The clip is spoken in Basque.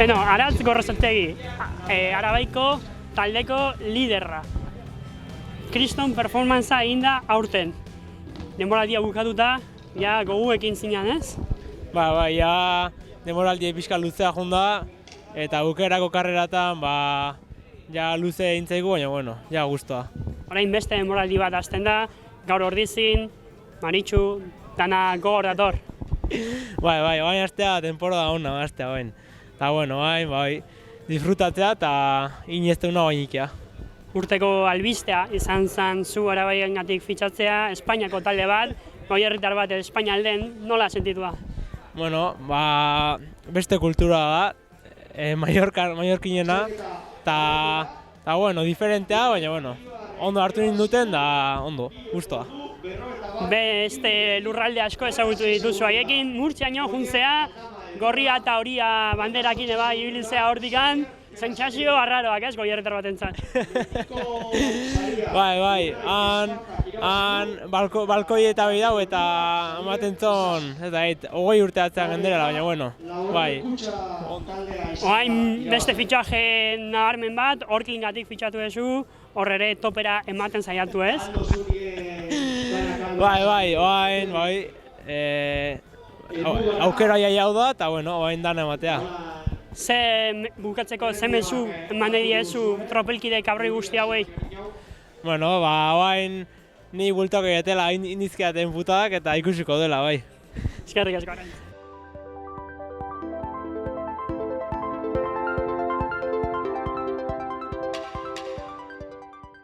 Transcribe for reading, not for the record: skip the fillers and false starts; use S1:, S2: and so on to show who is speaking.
S1: Bueno, Aratz Gorrozategi, Arabaiko taldeko liderra. Kriston performanza egin da aurten. Denboraldia bukatuta, ja goguekin zinean, ez?
S2: Ja denboraldia pixka luzea junda, eta bukerako karreratan, ja luze egin zaigu, baina bueno, ja guztua.
S1: Orain beste denboraldi bat hasten da, gaur Ordizin, Maritxu, dana gogor dator.
S2: Baina hastea temporada hona hastea bain. Eta bueno, disfrutatzea eta inezteuna bainikia.
S1: Urteko albistea izan zen zu Arabaiengatik fitxatzea, Espainiako talde bat, goierritar bat Espainia alden, nola sentitu da?
S2: Bueno, beste kultura da, mallorquinena, eta bueno, diferentea, baina bueno, ondo hartu ninduten da ondo, guztua.
S1: Beste lurralde asko ezagutu dituzu haiekin, Murtziaino juntzea, gorria eta horia banderakin ibiltzea hortikan, sentsazio arraroak ez goierritar batentzat.
S2: Han balkoi eta behi dau eta ematen zon, 20 urte atzean genderala, baina bueno, bai.
S1: Oain beste fitxaje nabarmen bat, Orklingatik fitxatu duzu, hor ere topera ematen saiatu ez?
S2: Aukera hau da eta bueno, oain dana ematea.
S1: Bukatzeko ze mezu eman diezu tropelkide kabroi guzti hauei?
S2: Bueno, oain ni bultoko egetela indizkiaten putadak eta ikusiko dela, bai.
S1: Eskerrik asko.